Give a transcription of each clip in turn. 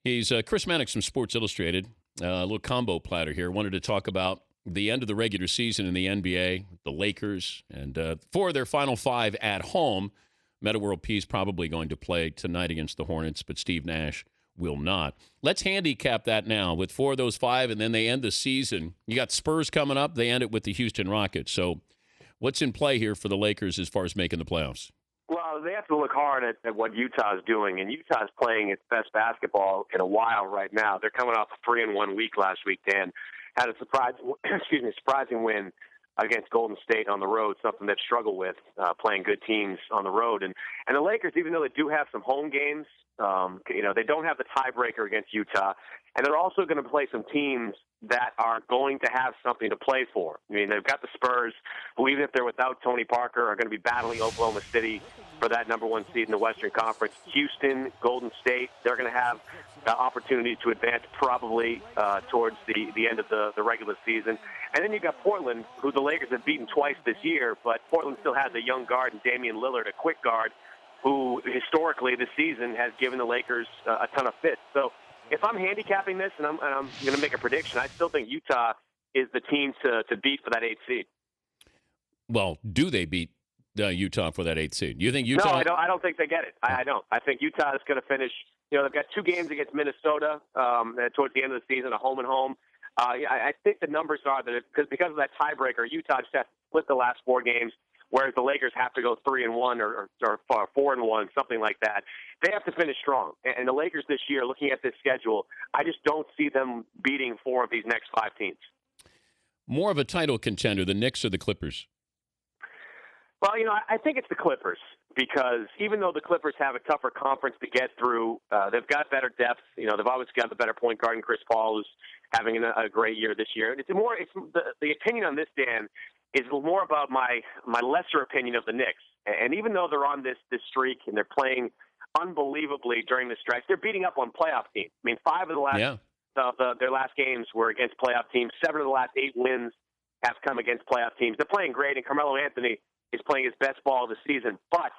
He's Chris Mannix from Sports Illustrated. A little combo platter here. Wanted to talk about the end of the regular season in the NBA, the Lakers, and for their final five at home. Meta World Peace probably going to play tonight against the Hornets, but Steve Nash will not. Let's handicap that now with four of those five, and then they end the season. You got Spurs coming up. They end it with the Houston Rockets. So what's in play here for the Lakers as far as making the playoffs? Well, they have to look hard at what Utah's doing, and Utah's playing its best basketball in a while right now. They're coming off a 3-1 week last week, Dan. Had a surprising win against Golden State on the road, something they've struggled with playing good teams on the road. And the Lakers, even though they do have some home games, they don't have the tiebreaker against Utah, and they're also going to play some teams that are going to have something to play for. I mean, they've got the Spurs, who even if they're without Tony Parker, are going to be battling Oklahoma City for that number one seed in the Western Conference. Houston, Golden State, they're going to have opportunities to advance probably towards the end of the regular season. And then you got Portland, who the Lakers have beaten twice this year, but Portland still has a young guard in Damian Lillard, a quick guard, who historically this season has given the Lakers a ton of fits. So if I'm handicapping this and I'm going to make a prediction, I still think Utah is the team to beat for that 8th seed. Well, do they beat Utah for that 8th seed? You think Utah? No, I don't think they get it. I don't. I think Utah is going to finish. They've got two games against Minnesota towards the end of the season, a home and home. I think the numbers are that because of that tiebreaker, Utah just has to split the last four games, whereas the Lakers have to go 3-1 or 4-1, something like that. They have to finish strong. And the Lakers this year, looking at this schedule, I just don't see them beating four of these next five teams. More of a title contender, the Knicks or the Clippers? Well, I think it's the Clippers because even though the Clippers have a tougher conference to get through, they've got better depth. They've always got the better point guard in Chris Paul, who's having a great year this year. It's the opinion on this, Dan, is more about my lesser opinion of the Knicks. And even though they're on this streak and they're playing unbelievably during the stretch, they're beating up on playoff teams. I mean, five of the last their last games were against playoff teams. 7 of the last 8 wins have come against playoff teams. They're playing great, and Carmelo Anthony is playing his best ball of the season. But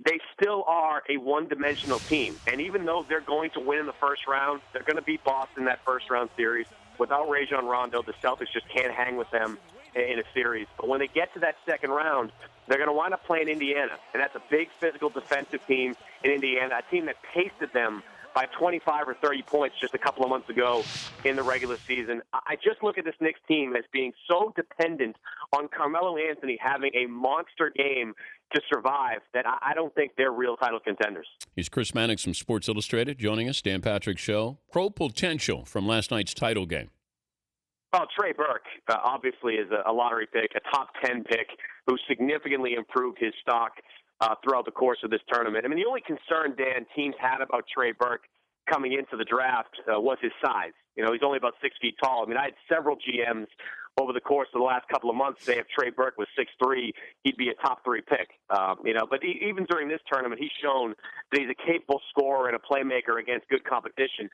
they still are a one-dimensional team. And even though they're going to win in the first round, they're going to beat Boston in that first-round series. Without Rajon Rondo, the Celtics just can't hang with them in a series. But when they get to that second round, they're going to wind up playing Indiana. And that's a big physical defensive team in Indiana, a team that pasted them by 25 or 30 points just a couple of months ago in the regular season. I just look at this Knicks team as being so dependent on Carmelo Anthony having a monster game to survive that I don't think they're real title contenders. He's Chris Mannix from Sports Illustrated joining us, Dan Patrick Show. Pro potential from last night's title game. Well, Trey Burke obviously is a lottery pick, a top 10 pick who significantly improved his stock throughout the course of this tournament. I mean, the only concern, Dan, teams had about Trey Burke coming into the draft was his size. He's only about 6 feet tall. I mean, I had several GMs over the course of the last couple of months say if Trey Burke was 6'3", he'd be a top 3 pick. But even during this tournament, he's shown that he's a capable scorer and a playmaker against good competition.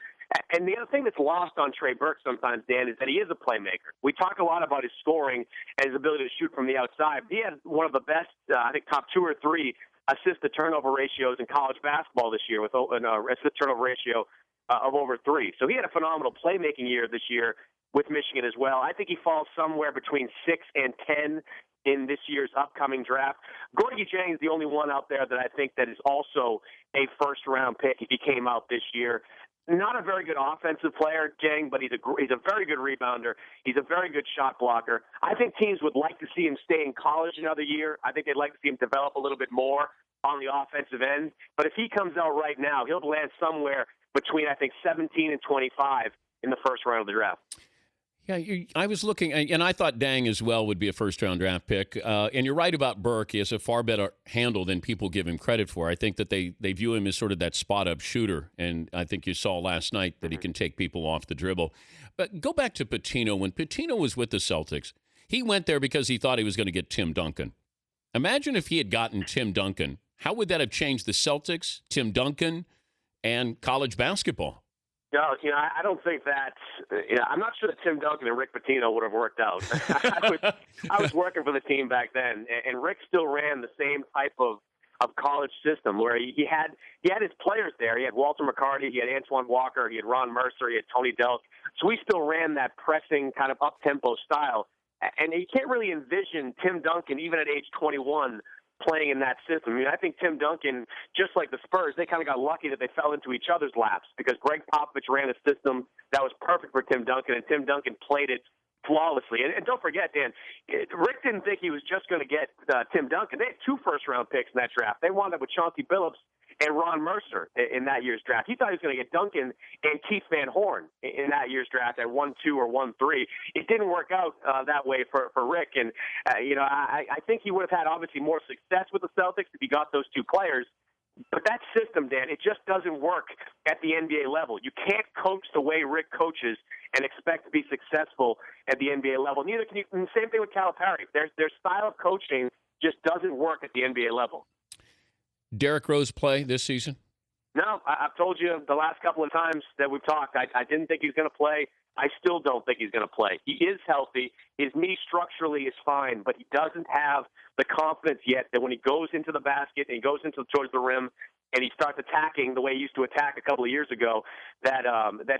And the other thing that's lost on Trey Burke sometimes, Dan, is that he is a playmaker. We talk a lot about his scoring and his ability to shoot from the outside. He had one of the best, I think, top 2 or 3 assist-to-turnover ratios in college basketball this year with an assist-turnover ratio of over 3. So he had a phenomenal playmaking year this year with Michigan as well. I think he falls somewhere between 6 and 10 in this year's upcoming draft. Gorgie Jang is the only one out there that I think that is also a first-round pick if he came out this year. Not a very good offensive player, Jang, but he's a very good rebounder. He's a very good shot blocker. I think teams would like to see him stay in college another year. I think they'd like to see him develop a little bit more on the offensive end. But if he comes out right now, he'll land somewhere between, I think, 17 and 25 in the first round of the draft. Yeah, I was looking, and I thought Dang as well would be a first-round draft pick. And you're right about Burke. He has a far better handle than people give him credit for. I think that they view him as sort of that spot-up shooter, and I think you saw last night that he can take people off the dribble. But go back to Pitino. When Pitino was with the Celtics, he went there because he thought he was going to get Tim Duncan. Imagine if he had gotten Tim Duncan. How would that have changed the Celtics, Tim Duncan, and college basketball? No, I don't think that. I'm not sure that Tim Duncan and Rick Pitino would have worked out. I was working for the team back then, and Rick still ran the same type of of college system where he had his players there. He had Walter McCarty, he had Antoine Walker, he had Ron Mercer, he had Tony Delk. So we still ran that pressing kind of up-tempo style. And you can't really envision Tim Duncan, even at age 21, playing in that system. I mean, I think Tim Duncan, just like the Spurs, they kind of got lucky that they fell into each other's laps because Greg Popovich ran a system that was perfect for Tim Duncan, and Tim Duncan played it flawlessly. And don't forget, Dan, Rick didn't think he was just going to get Tim Duncan. They had 2 first-round picks in that draft. They wound up with Chauncey Billups and Ron Mercer in that year's draft. He thought he was going to get Duncan and Keith Van Horn in that year's draft at 1-2 or 1-3. It didn't work out that way for Rick. And, I think he would have had obviously more success with the Celtics if he got those 2 players. But that system, Dan, it just doesn't work at the NBA level. You can't coach the way Rick coaches and expect to be successful at the NBA level. Neither can you. And same thing with Calipari. Their style of coaching just doesn't work at the NBA level. Derrick Rose play this season? No, I've told you the last couple of times that we've talked, I didn't think he was going to play. I still don't think he's going to play. He is healthy. His knee structurally is fine, but he doesn't have the confidence yet that when he goes into the basket and he goes towards the rim and he starts attacking the way he used to attack a couple of years ago, that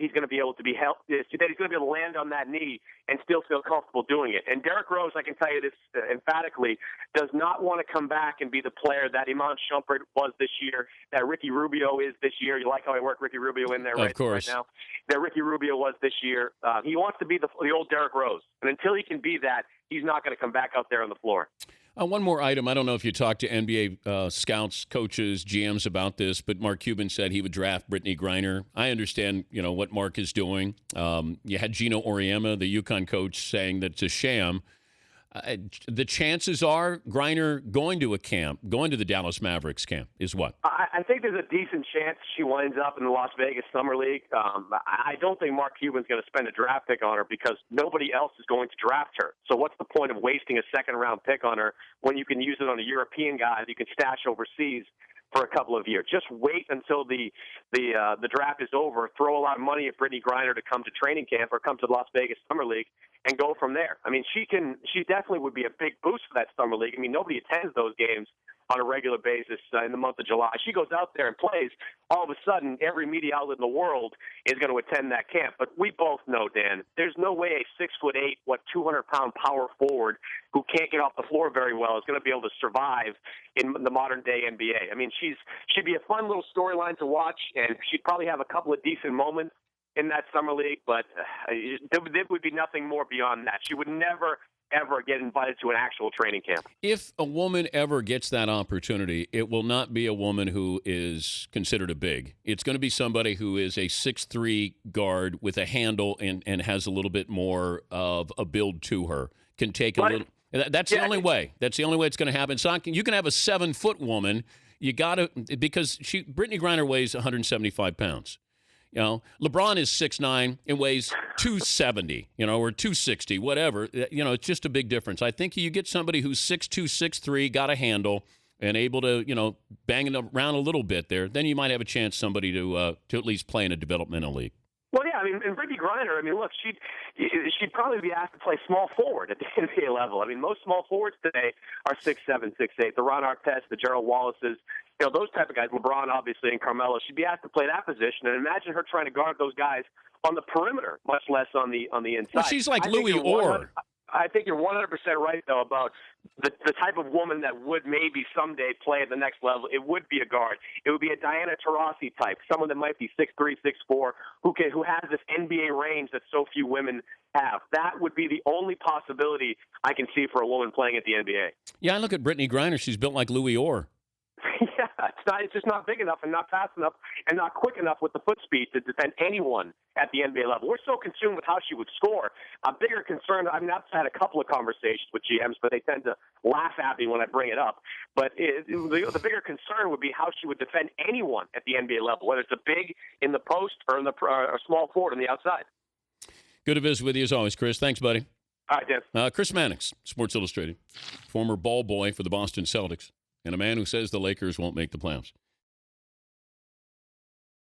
he's going to be able to that he's going to be able to land on that knee and still feel comfortable doing it. And Derrick Rose, I can tell you this emphatically, does not want to come back and be the player that Iman Shumpert was this year, that Ricky Rubio is this year. You like how I work Ricky Rubio in there right now? That Ricky Rubio was this year. He wants to be the old Derrick Rose. And until he can be that, he's not going to come back out there on the floor. One more item. I don't know if you talked to NBA scouts, coaches, GMs about this, but Mark Cuban said he would draft Brittany Griner. I understand, what Mark is doing. You had Gino Auriemma, the UConn coach, saying that it's a sham. The chances are Griner going to the Dallas Mavericks camp is what? I think there's a decent chance she winds up in the Las Vegas Summer League. I don't think Mark Cuban's going to spend a draft pick on her because nobody else is going to draft her. So what's the point of wasting a second-round pick on her when you can use it on a European guy that you can stash overseas for a couple of years? She wait until the draft is over, throw a lot of money at Brittany Griner to come to training camp or come to the Las Vegas Summer League and go from there. I mean, she definitely would be a big boost for that Summer League. I mean, nobody attends those games on a regular basis in the month of July. She goes out there and plays. All of a sudden, every media outlet in the world is going to attend that camp. But we both know, Dan, there's no way a 6'8", 200-pound power forward who can't get off the floor very well is going to be able to survive in the modern-day NBA. I mean, she'd be a fun little storyline to watch, and she'd probably have a couple of decent moments in that Summer League, but there would be nothing more beyond that. She would never, ever get invited to an actual training camp. If a woman ever gets that opportunity, it will not be a woman who is considered a big. It's going to be somebody who is a 6'3" guard with a handle and has a little bit more of a build to her. Can take a little. That's the only way. That's the only way it's going to happen. So you can have a 7-foot woman. You got to, because Brittany Griner weighs 175 pounds. LeBron is 6'9" and weighs 270, or 260, whatever. It's just a big difference. I think you get somebody who's 6'2", 6'3", got a handle, and able to, bang it around a little bit there, then you might have a chance somebody to at least play in a developmental league. Well, yeah, I mean, and Brittany Griner, look, she'd probably be asked to play small forward at the NBA level. I mean, most small forwards today are 6'7", 6'8". The Ron Artests, the Gerald Wallaces, those type of guys, LeBron, obviously, and Carmelo, she'd be asked to play that position. And imagine her trying to guard those guys on the perimeter, much less on the inside. Well, she's like Louis Orr. I think you're 100% right, though, about the type of woman that would maybe someday play at the next level. It would be a guard. It would be a Diana Taurasi type, someone that might be 6'3", 6'4", who has this NBA range that so few women have. That would be the only possibility I can see for a woman playing at the NBA. Yeah, I look at Brittany Griner. She's built like Louis Orr. Yeah, it's just not big enough and not fast enough and not quick enough with the foot speed to defend anyone at the NBA level. We're so consumed with how she would score. A bigger concern, I've had a couple of conversations with GMs, but they tend to laugh at me when I bring it up. But the bigger concern would be how she would defend anyone at the NBA level, whether it's a big in the post or in a small forward on the outside. Good to visit with you as always, Chris. Thanks, buddy. All right, Dan. Chris Mannix, Sports Illustrated, former ball boy for the Boston Celtics, and a man who says the Lakers won't make the playoffs.